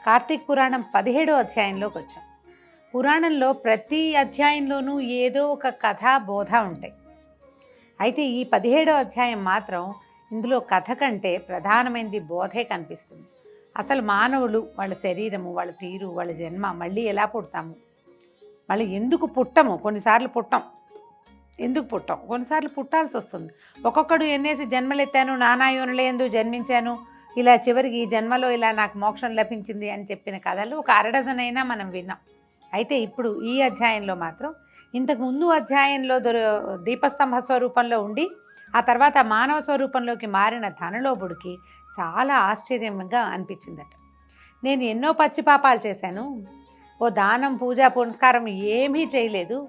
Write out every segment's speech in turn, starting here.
కార్తీక పురాణం 17వ అధ్యాయంలోకి వచ్చాం. పురాణంలో ప్రతి అధ్యాయంలోనూ ఏదో ఒక కథ బోధ ఉంటాయి. అయితే ఈ 17వ అధ్యాయం మాత్రం ఇందులో కథ కంటే ప్రధానమైనది బోధే కనిపిస్తుంది. అసలు మానవులు, వాళ్ళ శరీరము, వాళ్ళ తీరు, వాళ్ళ జన్మ, మళ్ళీ ఎలా పుడతాము, మళ్ళీ ఎందుకు పుట్టము, కొన్నిసార్లు పుట్టం, ఎందుకు పుట్టాం, కొన్నిసార్లు పుట్టాల్సి వస్తుంది. ఒక్కొక్కడు ఎన్నేసి జన్మలెత్తాను, నానా యోనులే ఎందుకు జన్మించాను, ఇలా చివరికి ఈ జన్మలో ఇలా నాకు మోక్షం లభించింది అని చెప్పిన కథలు ఒక అరడజనైనా మనం విన్నాం. అయితే ఇప్పుడు ఈ అధ్యాయంలో మాత్రం ఇంతకు ముందు అధ్యాయంలో దీపస్తంభ స్వరూపంలో ఉండి ఆ తర్వాత మానవ స్వరూపంలోకి మారిన ధనలోభుడికి చాలా ఆశ్చర్యంగా అనిపించిందట. నేను ఎన్నో పచ్చిపాపాలు చేశాను, ఓ దానం, పూజ, పునస్కారం ఏమీ చేయలేదు,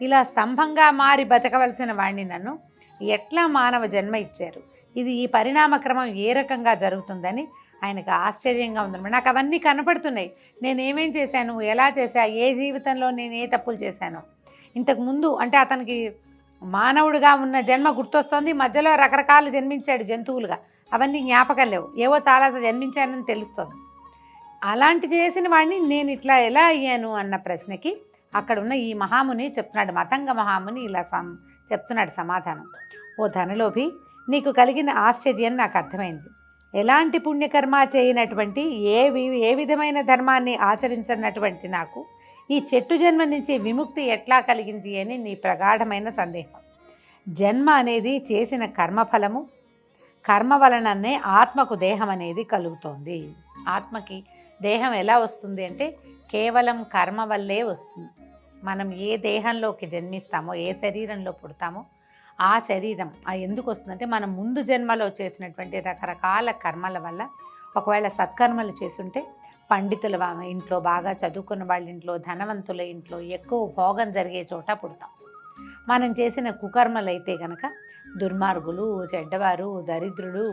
ఇలా స్తంభంగా మారి బతకవలసిన వాడిని నన్ను ఎట్లా మానవ జన్మ ఇచ్చారు, ఇది ఈ పరిణామక్రమం ఏ రకంగా జరుగుతుందని ఆయనకు ఆశ్చర్యంగా ఉందన్నమాట. నాకు అవన్నీ కనపడుతున్నాయి, నేనేమేం చేశాను, ఎలా చేశా, ఏ జీవితంలో నేను ఏ తప్పులు చేశాను. ఇంతకుముందు అంటే అతనికి మానవుడిగా ఉన్న జన్మ గుర్తొస్తుంది, మధ్యలో రకరకాలు జన్మించాడు జంతువులుగా, అవన్నీ జ్ఞాపకం లేవు, ఏవో చాలా జన్మించానని తెలుస్తుంది. అలాంటి చేసిన వాడిని నేను ఇట్లా ఎలా అయ్యాను అన్న ప్రశ్నకి అక్కడ ఉన్న ఈ మహాముని చెప్తున్నాడు, మతంగ మహాముని ఇలా చెప్తున్నాడు సమాధానం. ఓ ధనలోభి, నీకు కలిగిన ఆశ్చర్యం నాకు అర్థమైంది. ఎలాంటి పుణ్యకర్మ చేయనటువంటి ఏ విధమైన ధర్మాన్ని ఆచరించినటువంటి నాకు ఈ చెట్టు జన్మ నుంచి విముక్తి ఎట్లా కలిగింది అని నీ ప్రగాఢమైన సందేహం. జన్మ అనేది చేసిన కర్మఫలము, కర్మ వలననే ఆత్మకు దేహం అనేది కలుగుతోంది. ఆత్మకి దేహం ఎలా వస్తుంది అంటే కేవలం కర్మ వల్లే వస్తుంది. మనం ఏ దేహంలోకి జన్మిస్తామో, ఏ శరీరంలో పుడతామో ఆ శరీరం ఎందుకు వస్తుందంటే మనం ముందు జన్మలో చేసినటువంటి రకరకాల కర్మల వల్ల. ఒకవేళ సత్కర్మలు చేసుంటే పండితుల ఇంట్లో, బాగా చదువుకున్న వాళ్ళ ఇంట్లో, ధనవంతుల ఇంట్లో, ఎక్కువ భోగం జరిగే చోట పుడతాం. మనం చేసిన కుకర్మలు అయితే కనుక దుర్మార్గులు, చెడ్డవారు, దరిద్రులు,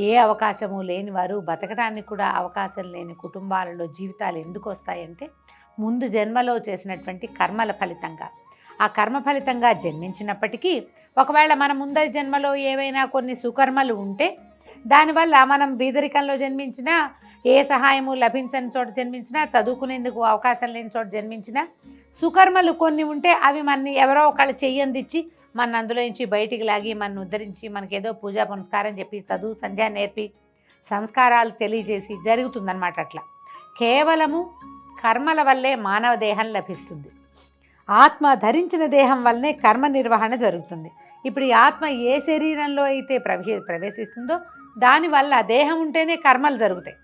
ఏ అవకాశము లేనివారు, బతకడానికి కూడా అవకాశం లేని కుటుంబాలలో జీవితాలు ఎందుకు వస్తాయంటే ముందు జన్మలో చేసినటువంటి కర్మల ఫలితంగా. ఆ కర్మ ఫలితంగా జన్మించినప్పటికీ ఒకవేళ మన ముందరి జన్మలో ఏవైనా కొన్ని సుకర్మలు ఉంటే దానివల్ల మనం బీదరికంలో జన్మించినా, ఏ సహాయము లభించని చోట జన్మించినా, చదువుకునేందుకు అవకాశం లేని చోట జన్మించినా, సుకర్మలు కొన్ని ఉంటే అవి మనని ఎవరో ఒకళ్ళు చెయ్యందిచ్చి మన అందులో నుంచి బయటికి లాగి మన ఉద్ధరించి మనకేదో పూజా పునస్కారం చెప్పి చదువు సంధ్య నేర్పి సంస్కారాలు తెలియజేసి జరుగుతుందన్నమాట. అట్లా కేవలము కర్మల వల్లే మానవ దేహం లభిస్తుంది. ఆత్మ ధరించిన దేహం వల్లనే కర్మ నిర్వహణ జరుగుతుంది. ఇప్పుడు ఈ ఆత్మ ఏ శరీరంలో అయితే ప్రవేశిస్తుందో దానివల్ల దేహం ఉంటేనే కర్మలు జరుగుతాయి.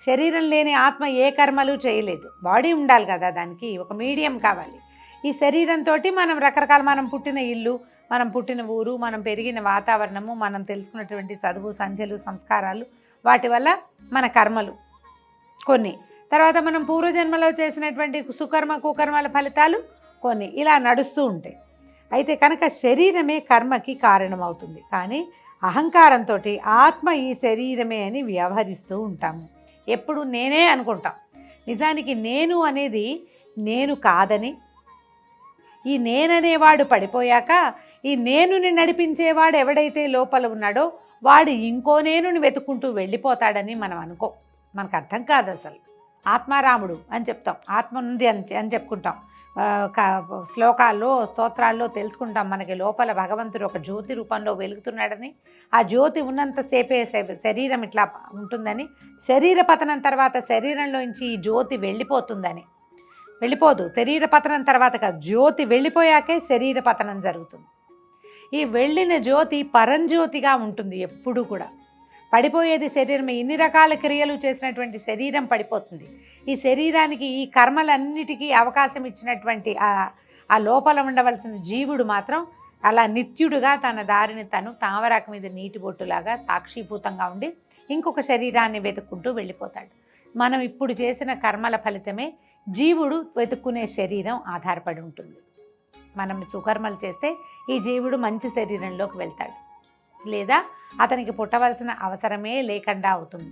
శరీరం లేని ఆత్మ ఏ కర్మలు చేయలేదు. బాడీ ఉండాలి కదా, దానికి ఒక మీడియం కావాలి. ఈ శరీరంతో మనం రకరకాల, మనం పుట్టిన ఇల్లు, మనం పుట్టిన ఊరు, మనం పెరిగిన వాతావరణము, మనం తెలుసుకున్నటువంటి చదువు, సంధ్యలు, సంస్కారాలు, వాటి వల్ల మన కర్మలు కొన్ని, తర్వాత మనం పూర్వజన్మలో చేసినటువంటి సుకర్మ కుకర్మల ఫలితాలు కొన్ని, ఇలా నడుస్తూ ఉంటాయి. అయితే కనుక శరీరమే కర్మకి కారణమవుతుంది. కానీ అహంకారంతో ఆత్మ ఈ శరీరమే అని వ్యవహరిస్తూ ఉంటాము. ఎప్పుడు నేనే అనుకుంటాం. నిజానికి నేను అనేది నేను కాదని, ఈ నేననేవాడు పడిపోయాక ఈ నేనుని నడిపించేవాడు ఎవడైతే లోపల ఉన్నాడో వాడు ఇంకో నేనుని వెతుక్కుంటూ వెళ్ళిపోతాడని మనం అనుకో. మనకు అర్థం కాదు అసలు. ఆత్మారాముడు అని చెప్తాం, ఆత్మ ఉంది అని చెప్పుకుంటాం. శ్లోకాల్లో, స్తోత్రాల్లో తెలుసుకుంటాం మనకి లోపల భగవంతుడు ఒక జ్యోతి రూపంలో వెలుగుతున్నాడని, ఆ జ్యోతి ఉన్నంతసేపే శరీరం ఇట్లా ఉంటుందని, శరీర పతనం తర్వాత శరీరంలోంచి ఈ జ్యోతి వెళ్ళిపోతుందని. వెళ్ళిపోదు, శరీర పతనం తర్వాత కాదు, జ్యోతి వెళ్ళిపోయాకే శరీర పతనం జరుగుతుంది. ఈ వెళ్ళిన జ్యోతి పరంజ్యోతిగా ఉంటుంది ఎప్పుడూ కూడా. పడిపోయేది శరీరమే. ఇన్ని రకాల క్రియలు చేసినటువంటి శరీరం పడిపోతుంది. ఈ శరీరానికి, ఈ కర్మలన్నిటికీ అవకాశం ఇచ్చినటువంటి ఆ లోపల ఉండవలసిన జీవుడు మాత్రం అలా నిత్యుడుగా తన దారిని తను తామరాకు మీద నీటి బొట్టులాగా సాక్షిభూతంగా ఉండి ఇంకొక శరీరాన్ని వెతుక్కుంటూ వెళ్ళిపోతాడు. మనం ఇప్పుడు చేసిన కర్మల ఫలితమే జీవుడు వెతుక్కునే శరీరం ఆధారపడి ఉంటుంది. మనం సుకర్మలు చేస్తే ఈ జీవుడు మంచి శరీరంలోకి వెళ్తాడు, లేదా అతనికి పుట్టవలసిన అవసరమే లేకుండా అవుతుంది.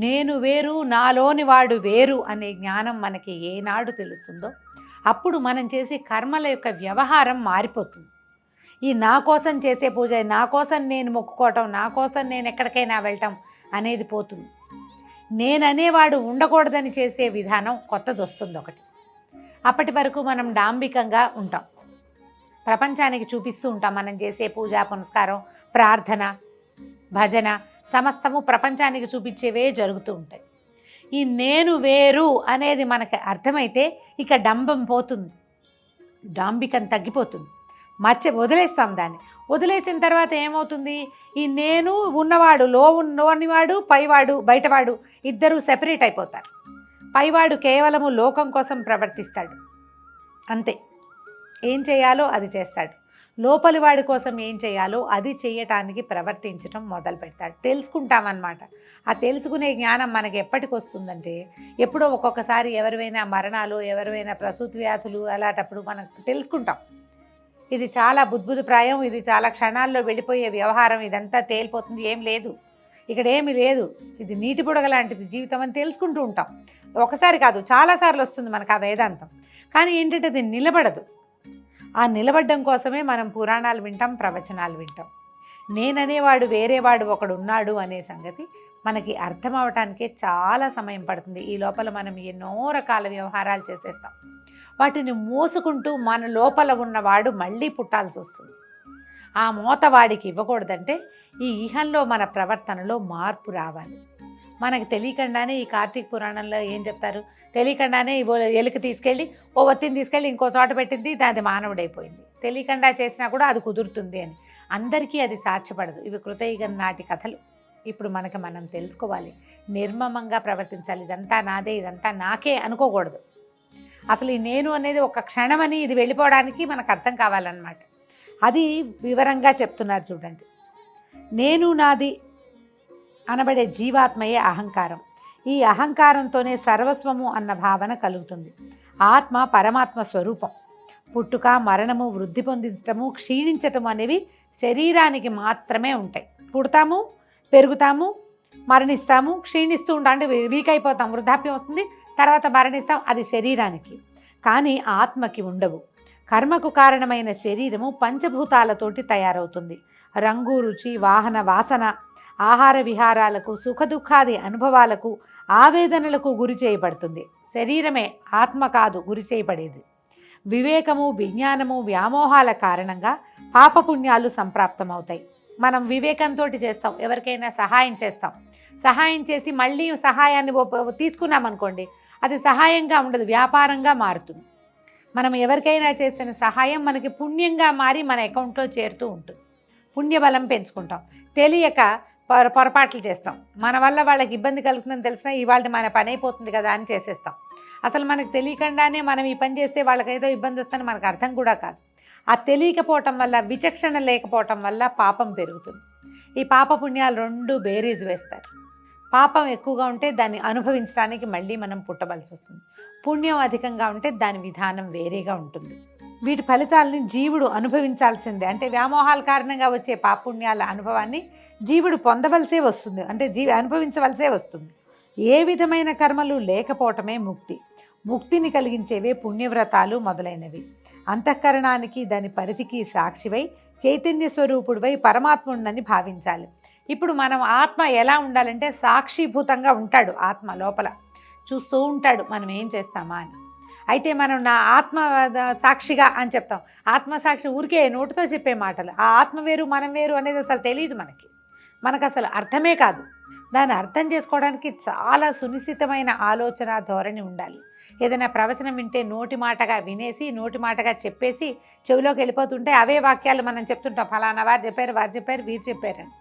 నేను వేరు, నాలోని వాడు వేరు అనే జ్ఞానం మనకి ఏనాడు తెలుస్తుందో అప్పుడు మనం చేసే కర్మల యొక్క వ్యవహారం మారిపోతుంది. ఈ నా కోసం చేసే పూజ, నా కోసం నేను మొక్కుకోవటం, నా కోసం నేను ఎక్కడికైనా వెళ్ళటం అనేది పోతుంది. నేననేవాడు ఉండకూడదని చేసే విధానం కొత్తది వస్తుంది ఒకటి. అప్పటి వరకు మనం డాంబికంగా ఉంటాం, ప్రపంచానికి చూపిస్తూ ఉంటాం. మనం చేసే పూజా పునస్కారం, ప్రార్థన, భజన సమస్తము ప్రపంచానికి చూపించేవే జరుగుతూ ఉంటాయి. ఈ నేను వేరు అనేది మనకి అర్థమైతే ఇక డంబం పోతుంది, డాంబికం తగ్గిపోతుంది, వదిలేస్తాం దాన్ని. వదిలేసిన తర్వాత ఏమవుతుంది, ఈ నేను ఉన్నవాడు, లోనివాడు, పైవాడు, బయటవాడు ఇద్దరూ సెపరేట్ అయిపోతారు. పైవాడు కేవలము లోకం కోసం ప్రవర్తిస్తాడు, అంతే. ఏం చేయాలో అది చేస్తాడు. లోపలి వాడి కోసం ఏం చేయాలో అది చేయటానికి ప్రవర్తించడం మొదలు పెడతాడు. తెలుసుకుంటామన్నమాట. ఆ తెలుసుకునే జ్ఞానం మనకి ఎప్పటికి వస్తుందంటే, ఎప్పుడో ఒక్కొక్కసారి ఎవరివైనా మరణాలు, ఎవరివైనా ప్రసూతి వ్యాధులు అలాంటప్పుడు మనం తెలుసుకుంటాం. ఇది చాలా బుద్భుతప్రాయం, ఇది చాలా క్షణాల్లో వెళ్ళిపోయే వ్యవహారం, ఇదంతా తేలిపోతుంది, ఏం లేదు, ఇక్కడ ఏమి లేదు, ఇది నీటి బుడగ లాంటిది జీవితం అని తెలుసుకుంటూ ఉంటాం. ఒకసారి కాదు, చాలాసార్లు వస్తుంది మనకు ఆ వేదాంతం. కానీ ఏంటంటే అది నిలబడదు. ఆ నిలబడడం కోసమే మనం పురాణాలు వింటాం, ప్రవచనాలు వింటాం. నేననేవాడు వేరేవాడు ఒకడు ఉన్నాడు అనే సంగతి మనకి అర్థం అవటానికే చాలా సమయం పడుతుంది. ఈ లోపల మనం ఎన్నో రకాల వ్యవహారాలు చేసేస్తాం. వాటిని మోసుకుంటూ మన లోపల ఉన్నవాడు మళ్ళీ పుట్టాల్సి వస్తుంది. ఆ మోత వాడికి ఇవ్వకూడదంటే ఈ ఇహంలో మన ప్రవర్తనలో మార్పు రావాలి. మనకు తెలియకుండానే ఈ కార్తీక పురాణంలో ఏం చెప్తారు, తెలియకుండానే ఎలుక తీసుకెళ్ళి ఓ ఒత్తిని తీసుకెళ్ళి ఇంకో చోట పెట్టింది, అది మానవుడైపోయింది. తెలియకుండా చేసినా కూడా అది కుదురుతుంది అని. అందరికీ అది సాధ్యపడదు. ఇవి కృతయుగం నాటి కథలు. ఇప్పుడు మనం తెలుసుకోవాలి, నిర్మమంగా ప్రవర్తించాలి. ఇదంతా నాదే, ఇదంతా నాకే అనుకోకూడదు. అసలు ఈ నేను అనేది ఒక క్షణమని ఇది వెళ్ళిపోవడానికి మనకు అర్థం కావాలన్నమాట. అది వివరంగా చెప్తున్నారు చూడండి. నేను నాది అనబడే జీవాత్మయే అహంకారం. ఈ అహంకారంతోనే సర్వస్వము అన్న భావన కలుగుతుంది. ఆత్మ పరమాత్మ స్వరూపం. పుట్టుక, మరణము, వృద్ధి పొందించటము, క్షీణించటము అనేవి శరీరానికి మాత్రమే ఉంటాయి. పుడతాము, పెరుగుతాము, మరణిస్తాము, క్షీణిస్తూ ఉంటాం, అంటే వీక్ అయిపోతాం, వృద్ధాప్యం వస్తుంది, తర్వాత మరణిస్తాం, అది శరీరానికి. కానీ ఆత్మకి ఉండవు. కర్మకు కారణమైన శరీరము పంచభూతాలతోటి తయారవుతుంది. రంగు, రుచి, వాహన, వాసన, ఆహార విహారాలకు, సుఖదుఖాది అనుభవాలకు, ఆవేదనలకు గురి చేయబడుతుంది. శరీరమే, ఆత్మ కాదు గురి చేయబడేది. వివేకము, విజ్ఞానము, వ్యామోహాల కారణంగా పాపపుణ్యాలు సంప్రాప్తమవుతాయి. మనం వివేకంతో చేస్తాం, ఎవరికైనా సహాయం చేస్తాం, సహాయం చేసి మళ్ళీ సహాయాన్ని తీసుకున్నామనుకోండి, అది సహాయంగా ఉండదు, వ్యాపారంగా మారుతుంది. మనం ఎవరికైనా చేసిన సహాయం మనకి పుణ్యంగా మారి మన అకౌంట్లో చేరుతూ ఉంటుంది. పుణ్యబలం పెంచుకుంటాం. తెలియక పొరపాట్లు చేస్తాం, మన వల్ల వాళ్ళకి ఇబ్బంది కలుగుతుందని తెలిసినా ఇవాళ మన పని అయిపోతుంది కదా అని చేసేస్తాం. అసలు మనకు తెలియకుండానే మనం ఈ పని చేస్తే వాళ్ళకి ఏదో ఇబ్బంది వస్తుందని మనకు అర్థం కూడా కాదు. ఆ తెలియకపోవటం వల్ల, విచక్షణ లేకపోవటం వల్ల పాపం పెరుగుతుంది. ఈ పాప పుణ్యాలు రెండు బేరీజ్ వేస్తారు. పాపం ఎక్కువగా ఉంటే దాన్ని అనుభవించడానికి మళ్ళీ మనం పుట్టవలసి వస్తుంది. పుణ్యం అధికంగా ఉంటే దాని విధానం వేరేగా ఉంటుంది. వీటి ఫలితాలని జీవుడు అనుభవించాల్సిందే. అంటే వ్యామోహాల కారణంగా వచ్చే పాపుణ్యాల అనుభవాన్ని జీవుడు పొందవలసే వస్తుంది, అంటే అనుభవించవలసే వస్తుంది. ఏ విధమైన కర్మలు లేకపోవటమే ముక్తి. ముక్తిని కలిగించేవే పుణ్యవ్రతాలు మొదలైనవి. అంతఃకరణానికి, దాని పరిధికి సాక్షివై చైతన్య స్వరూపుడివై పరమాత్ముడిని భావించాలి. ఇప్పుడు మనం ఆత్మ ఎలా ఉండాలంటే సాక్షిభూతంగా ఉంటాడు. ఆత్మ లోపల చూస్తూ ఉంటాడు మనం ఏం చేస్తామా అని. అయితే మనం నా ఆత్మ సాక్షిగా అని చెప్తాం. ఆత్మసాక్షి ఊరికే నోటితో చెప్పే మాటలు. ఆ ఆత్మ వేరు, మనం వేరు అనేది అసలు తెలియదు మనకు అసలు అర్థమే కాదు. దాన్ని అర్థం చేసుకోవడానికి చాలా సునిశ్చితమైన ఆలోచన ధోరణి ఉండాలి. ఏదైనా ప్రవచనం వింటే నోటి మాటగా వినేసి, నోటి మాటగా చెప్పేసి చెవిలోకి వెళ్ళిపోతుంటే అవే వాక్యాలు మనం చెప్తుంటాం, ఫలానా వారు చెప్పారు, వీరు చెప్పారని.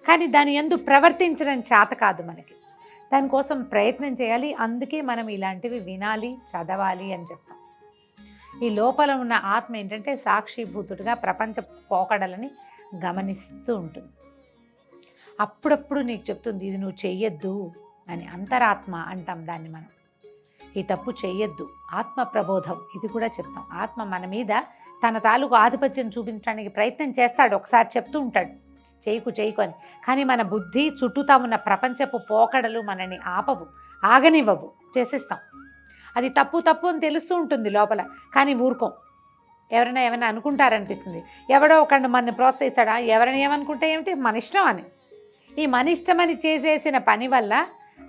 కానీ దాని యందు ప్రవర్తించడం చేత కాదు మనకి. దానికోసం ప్రయత్నం చేయాలి. అందుకే మనం ఇలాంటివి వినాలి, చదవాలి అని చెప్తాం. ఈ లోపల ఉన్న ఆత్మ ఏంటంటే సాక్షిభూతుడిగా ప్రపంచ పోకడలని గమనిస్తూ ఉంటుంది. అప్పుడప్పుడు నీకు చెప్తుంది, ఇది నువ్వు చెయ్యొద్దు అని. అంతరాత్మ అంటాం దాన్ని మనం. ఈ తప్పు చెయ్యొద్దు, ఆత్మ ప్రబోధం, ఇది కూడా చెప్తాం. ఆత్మ మన మీద తన తాలూకు ఆధిపత్యం చూపించడానికి ప్రయత్నం చేస్తాడు, ఒకసారి చెప్తూ ఉంటాడు చేయకు అని. కానీ మన బుద్ధి, చుట్టూతా ఉన్న ప్రపంచపు పోకడలు మనని ఆగనివ్వవు, చేసేస్తాం. అది తప్పు అని తెలుస్తూ ఉంటుంది లోపల, కానీ ఊరుకోం. ఎవరైనా అనుకుంటారనిపిస్తుంది, ఎవడో ఒకళ్ళు మనని ప్రోత్సహిస్తాడా, ఎవరైనా ఏమనుకుంటే ఏమిటి, మన ఇష్టం అని. ఈ మన ఇష్టమని చేసేసిన పని వల్ల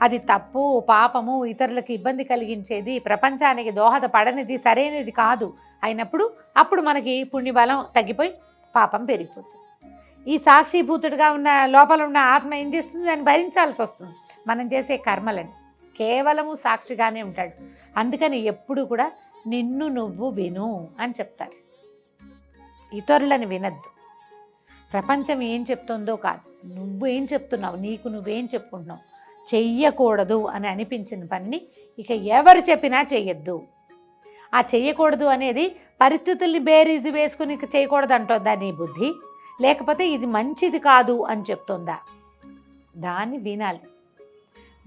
అది తప్పు, పాపము, ఇతరులకు ఇబ్బంది కలిగించేది, ప్రపంచానికి దోహదపడనిది, సరైనది కాదు అయినప్పుడు అప్పుడు మనకి పుణ్యబలం తగ్గిపోయి పాపం పెరిగిపోతుంది. ఈ సాక్షిభూతుడిగా ఉన్న లోపల ఉన్న ఆత్మ ఏం చేస్తుంది? దాన్ని భరించాల్సి వస్తుంది మనం చేసే కర్మలని. కేవలము సాక్షిగానే ఉంటాడు. అందుకని ఎప్పుడు కూడా నిన్ను నువ్వు విను అని చెప్తారు. ఇతరులని వినద్దు. ప్రపంచం ఏం చెప్తుందో కాదు, నువ్వేం చెప్తున్నావు, నీకు నువ్వేం చెప్పుకుంటున్నావు. చెయ్యకూడదు అని అనిపించిన పని ఇక ఎవరు చెప్పినా చెయ్యొద్దు. ఆ చెయ్యకూడదు అనేది పరిస్థితుల్ని బేరీజు వేసుకుని ఇక చేయకూడదు అంటుందా నీ బుద్ధి, లేకపోతే ఇది మంచిది కాదు అని చెప్తుందా? దాన్ని వినాలి.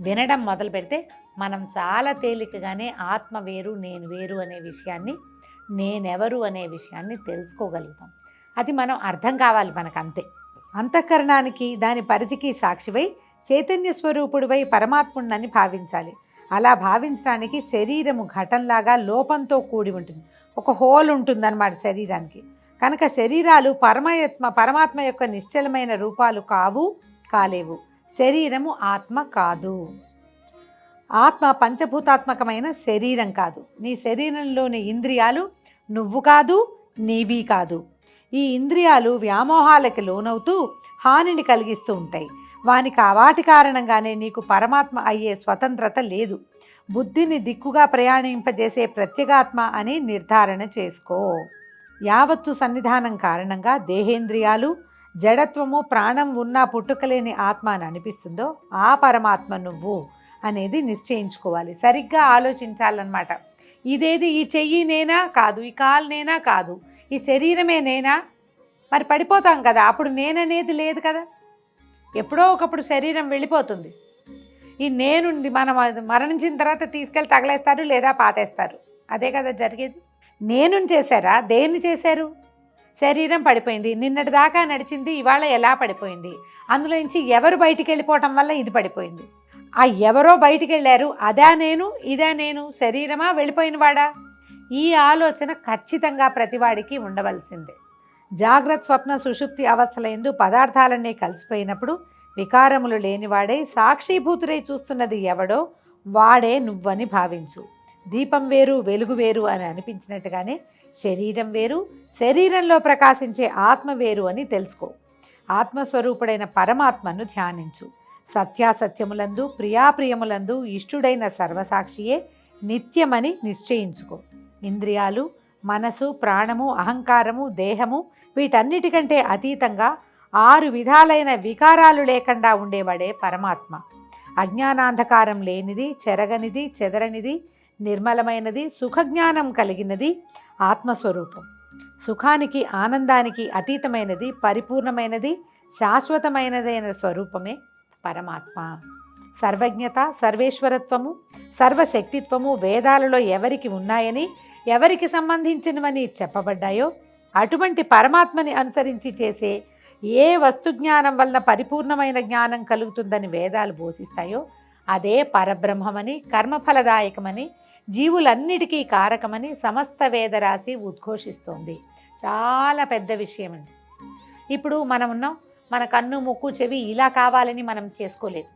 వినడం మొదలు పెడితే మనం చాలా తేలికగానే ఆత్మ వేరు నేను వేరు అనే విషయాన్ని, నేనెవరు అనే విషయాన్ని తెలుసుకోగలుగుతాం. అది మనం అర్థం కావాలి మనకంతే. అంతఃకరణానికి దాని పరిధికి సాక్షివై చైతన్య స్వరూపుడివై పరమాత్ముడిని భావించాలి. అలా భావించడానికి శరీరము ఘటంలాగా లోపంతో కూడి ఉంటుంది. ఒక హోల్ ఉంటుందన్నమాట శరీరానికి. కనుక శరీరాలు పరమాత్మ యొక్క నిశ్చలమైన రూపాలు కాలేవు. శరీరము ఆత్మ కాదు. ఆత్మ పంచభూతాత్మకమైన శరీరం కాదు. నీ శరీరంలోని ఇంద్రియాలు నువ్వు కాదు, నీవి కాదు. ఈ ఇంద్రియాలు వ్యామోహాలకి లోనవుతూ హానిని కలిగిస్తూ ఉంటాయి. వాటి కారణంగానే నీకు పరమాత్మ అయ్యే స్వతంత్రత లేదు. బుద్ధిని దిక్కుగా ప్రయాణింపజేసే ప్రత్యేగాత్మ అని నిర్ధారణ చేసుకో. యావత్తు సన్నిధానం కారణంగా దేహేంద్రియాలు, జడత్వము, ప్రాణం ఉన్నా పుట్టుకలేని ఆత్మ అని అనిపిస్తుందో ఆ పరమాత్మ నువ్వు అనేది నిశ్చయించుకోవాలి. సరిగ్గా ఆలోచించాలన్నమాట. ఇదేది, ఈ చెయ్యి నేనా కాదు, ఈ కాలు నేనా కాదు, ఈ శరీరమే నేనా? మరి పడిపోతాం కదా, అప్పుడు నేననేది లేదు కదా. ఎప్పుడో ఒకప్పుడు శరీరం వెళ్ళిపోతుంది. ఈ నేనుండి మనం మరణించిన తర్వాత తీసుకెళ్ళి తగలేస్తారు లేదా పాతేస్తారు. అదే కదా జరిగేది. నేను చేశారా? దేన్ని చేశారు? శరీరం పడిపోయింది. నిన్నటి దాకా నడిచింది ఇవాళ ఎలా పడిపోయింది? అందులో నుంచి ఎవరు బయటికి వెళ్ళిపోవటం వల్ల ఇది పడిపోయింది. ఆ ఎవరో బయటికి వెళ్ళారు, అదా నేను, ఇదా నేను, శరీరమా వెళ్ళిపోయిన వాడా? ఈ ఆలోచన ఖచ్చితంగా ప్రతివాడికి ఉండవలసిందే. జాగ్రత్త, స్వప్న, సుషుప్తి అవస్థలందు పదార్థాలన్నీ కలిసిపోయినప్పుడు వికారములు లేనివాడే సాక్షిభూతుడై చూస్తున్నది ఎవడో వాడే నువ్వని భావించు. దీపం వేరు, వెలుగు వేరు అని అనిపించినట్టుగానే శరీరం వేరు, శరీరంలో ప్రకాశించే ఆత్మ వేరు అని తెలుసుకో. ఆత్మస్వరూపుడైన పరమాత్మను ధ్యానించు. సత్యాసత్యములందు, ప్రియాప్రియములందు ఇష్టుడైన సర్వసాక్షియే నిత్యమని నిశ్చయించుకో. ఇంద్రియాలు, మనసు, ప్రాణము, అహంకారము, దేహము వీటన్నిటికంటే అతీతంగా 6 విధాలైన వికారాలు లేకుండా ఉండేవాడే పరమాత్మ. అజ్ఞానాంధకారం లేనిది, చెరగనిది, చెదరనిది, నిర్మలమైనది, సుఖజ్ఞానం కలిగినది ఆత్మస్వరూపం. సుఖానికి, ఆనందానికి అతీతమైనది, పరిపూర్ణమైనది, శాశ్వతమైనదైన స్వరూపమే పరమాత్మ. సర్వజ్ఞత, సర్వేశ్వరత్వము, సర్వశక్తిత్వము వేదాలలో ఎవరికి ఉన్నాయని, ఎవరికి సంబంధించినవని చెప్పబడ్డాయో అటువంటి పరమాత్మని అనుసరించి చేసే ఏ వస్తుజ్ఞానం వలన పరిపూర్ణమైన జ్ఞానం కలుగుతుందని వేదాలు బోధిస్తాయో అదే పరబ్రహ్మమని, కర్మఫలదాయకమని, జీవులన్నిటికీ కారకమని సమస్త వేదరాశి ఉద్ఘోషిస్తోంది. చాలా పెద్ద విషయం అండి. ఇప్పుడు మనం ఉన్నాం, మన కన్ను, ముక్కు, చెవి ఇలా కావాలని మనం చేసుకోలేదు.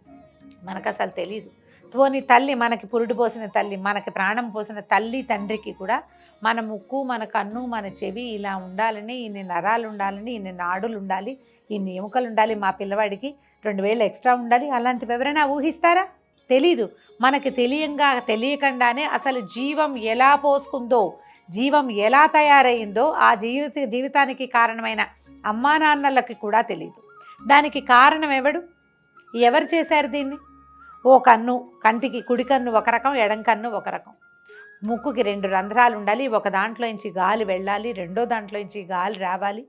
మనకు అసలు తెలీదు. పోని తల్లి, మనకి పురుడు పోసిన తల్లి, మనకి ప్రాణం పోసిన తల్లి తండ్రికి కూడా మన ముక్కు, మన కన్ను, మన చెవి ఇలా ఉండాలని, ఇన్ని నరాలు ఉండాలని, ఇన్ని నాడులు ఉండాలి, ఇన్ని ఎముకలు ఉండాలి, మా పిల్లవాడికి 2000 ఎక్స్ట్రా ఉండాలి, అలాంటివి ఎవరైనా ఊహిస్తారా? తెలీదు. మనకి తెలియకుండానే అసలు జీవం ఎలా పోసుకుందో, జీవం ఎలా తయారైందో ఆ జీవితానికి కారణమైన అమ్మా నాన్నలకి కూడా తెలియదు. దానికి కారణం ఎవరు చేశారు దీన్ని? ఓ కన్ను, కంటికి కుడి కన్ను ఒక రకం, ఎడం కన్ను ఒక రకం. ముక్కుకి 2 రంధ్రాలు ఉండాలి, ఒక దాంట్లోంచి గాలి వెళ్ళాలి, రెండో దాంట్లోంచి గాలి రావాలి.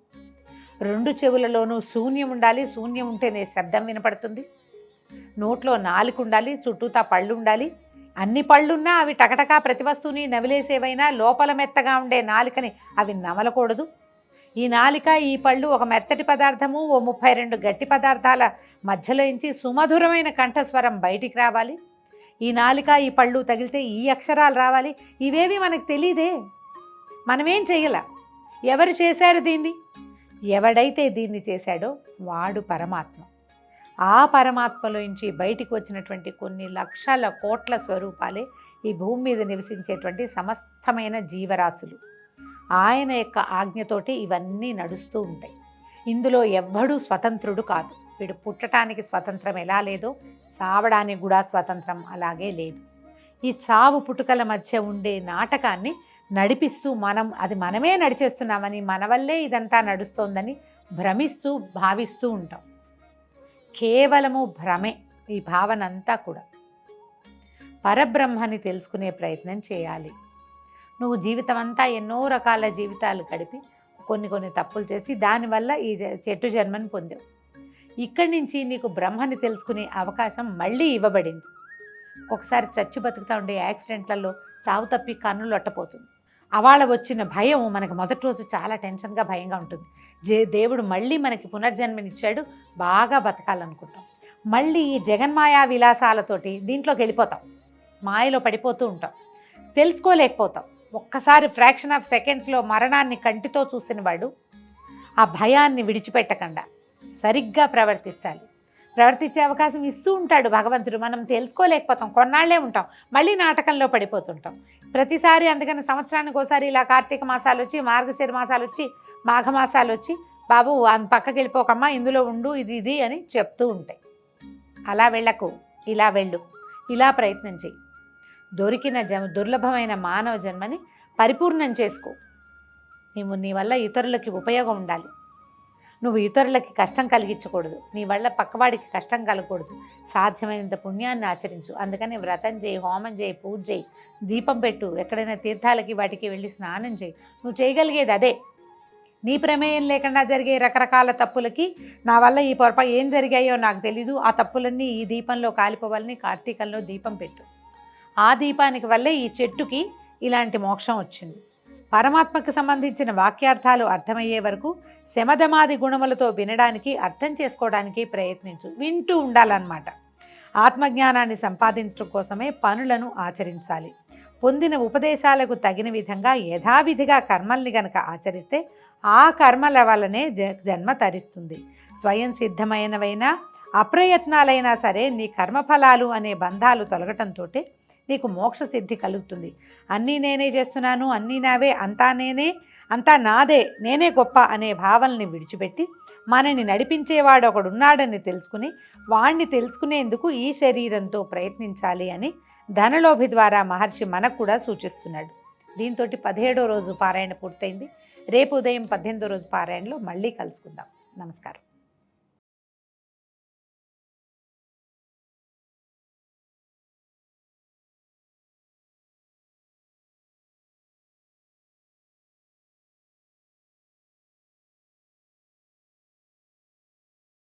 2 చెవులలోనూ శూన్యం ఉండాలి, శూన్యం ఉంటేనే శబ్దం వినపడుతుంది. నోట్లో నాలుక ఉండాలి, చుట్టూతా పళ్ళు ఉండాలి. అన్ని పళ్ళున్నా అవి టకటకా ప్రతి వస్తువుని నవిలేసేవైనా లోపల మెత్తగా ఉండే నాలికని అవి నమలకూడదు. ఈ నాలిక, ఈ పళ్ళు ఒక మెత్తటి పదార్థము, ఓ 32 గట్టి పదార్థాల మధ్యలోంచి సుమధురమైన కంఠస్వరం బయటికి రావాలి. ఈ నాలిక, ఈ పళ్ళు తగిలితే ఈ అక్షరాలు రావాలి. ఇవేవి మనకు తెలీదే, మనమేం చెయ్యాల. ఎవరు చేశారు దీన్ని? ఎవడైతే దీన్ని చేశాడో వాడు పరమాత్మ. ఆ పరమాత్మలోంచి బయటికి వచ్చినటువంటి కొన్ని లక్షల కోట్ల స్వరూపాలే ఈ భూమి మీద నివసించేటువంటి సమస్తమైన జీవరాశులు. ఆయన యొక్క ఆజ్ఞతోటి ఇవన్నీ నడుస్తూ ఉంటాయి. ఇందులో ఎవ్వడూ స్వతంత్రుడు కాదు. వీడు పుట్టడానికి స్వతంత్రం ఎలా లేదో చావడానికి కూడా స్వతంత్రం అలాగే లేదు. ఈ చావు పుట్టుకల మధ్య ఉండే నాటకాన్ని నడిపిస్తూ అది మనమే నడిచేస్తున్నామని, మన వల్లే ఇదంతా నడుస్తోందని భ్రమిస్తూ భావిస్తూ ఉంటాం. కేవలము భ్రమే ఈ భావన అంతా కూడా. పరబ్రహ్మని తెలుసుకునే ప్రయత్నం చేయాలి. నువ్వు జీవితం అంతా ఎన్నో రకాల జీవితాలు గడిపి కొన్ని తప్పులు చేసి దానివల్ల ఈ చెట్టు జన్మని పొందావు. ఇక్కడి నుంచి నీకు బ్రహ్మని తెలుసుకునే అవకాశం మళ్ళీ ఇవ్వబడింది. ఒకసారి చచ్చి బతుకుతూ ఉండే యాక్సిడెంట్లలో చావు తప్పి కన్నులు లొట్టపోతుంది. అవాళ వచ్చిన భయం మనకు మొదటి రోజు చాలా టెన్షన్గా భయంగా ఉంటుంది. దేవుడు మళ్ళీ మనకి పునర్జన్మనిచ్చాడు, బాగా బతకాలనుకుంటాం. మళ్ళీ ఈ జగన్మాయా విలాసాలతోటి దీంట్లోకి వెళ్ళిపోతాం, మాయలో పడిపోతూ ఉంటాం, తెలుసుకోలేకపోతాం. ఒక్కసారి ఫ్రాక్షన్ ఆఫ్ సెకండ్స్లో మరణాన్ని కంటితో చూసిన వాడు ఆ భయాన్ని విడిచిపెట్టకుండా సరిగ్గా ప్రవర్తించే అవకాశం ఇస్తూ ఉంటాడు భగవంతుడు. మనం తెలుసుకోలేకపోతాం, కొన్నాళ్లే ఉంటాం, మళ్ళీ నాటకంలో పడిపోతుంటాం ప్రతిసారి. అందుకని సంవత్సరానికి ఒకసారి ఇలా కార్తీక మాసాలు వచ్చి, మార్గశిర మాసాలు వచ్చి, మాఘమాసాలు వచ్చి, బాబు పక్కకి వెళ్ళిపోకమ్మా, ఇందులో ఉండు, ఇది అని చెప్తూ ఉంటాయి. అలా వెళ్ళకు, ఇలా వెళ్ళు, ఇలా ప్రయత్నం చెయ్యి. దొరికిన దుర్లభమైన మానవ జన్మని పరిపూర్ణం చేసుకో. నీ వల్ల ఇతరులకి ఉపయోగం ఉండాలి. నువ్వు ఇతరులకి కష్టం కలిగించకూడదు, నీ వల్ల పక్కవాడికి కష్టం కలగకూడదు. సాధ్యమైనంత పుణ్యాన్ని ఆచరించు. అందుకని వ్రతం చేయి, హోమం చేయి, పూజ చేయి, దీపం పెట్టు, ఎక్కడైనా తీర్థాలకి వాటికి వెళ్ళి స్నానం చేయి. నువ్వు చేయగలిగేది అదే. నీ ప్రమేయం లేకుండా జరిగే రకరకాల తప్పులకి నా వల్ల ఈ పొరపాటు ఏం జరిగాయో నాకు తెలీదు, ఆ తప్పులన్నీ ఈ దీపంలో కాలిపోవాలని కార్తీకంలో దీపం పెట్టు. ఆ దీపానికి వల్లే ఈ చెట్టుకి ఇలాంటి మోక్షం వచ్చింది. పరమాత్మకు సంబంధించిన వాక్యార్థాలు అర్థమయ్యే వరకు శమధమాది గుణములతో వినడానికి, అర్థం చేసుకోవడానికి ప్రయత్నించు. వింటూ ఉండాలన్నమాట. ఆత్మజ్ఞానాన్ని సంపాదించడం కోసమే పనులను ఆచరించాలి. పొందిన ఉపదేశాలకు తగిన విధంగా యథావిధిగా కర్మల్ని గనక ఆచరిస్తే ఆ కర్మల వల్లనే జన్మ తరిస్తుంది. స్వయం సిద్ధమైనవైనా అప్రయత్నాలైనా సరే నీ కర్మఫలాలు అనే బంధాలు తొలగటంతో నీకు మోక్ష సిద్ధి కలుగుతుంది. అన్నీ నేనే చేస్తున్నాను, అన్నీ నావే, అంతా నాదే, నేనే గొప్ప అనే భావనని విడిచిపెట్టి మనని నడిపించేవాడు ఒకడున్నాడని తెలుసుకుని వాణ్ణి తెలుసుకునేందుకు ఈ శరీరంతో ప్రయత్నించాలి అని ధనలోభి ద్వారా మహర్షి మనకు కూడా సూచిస్తున్నాడు. దీంతో 17వ రోజు పారాయణ పూర్తయింది. రేపు ఉదయం 18వ రోజు పారాయణలో మళ్ళీ కలుసుకుందాం. నమస్కారం.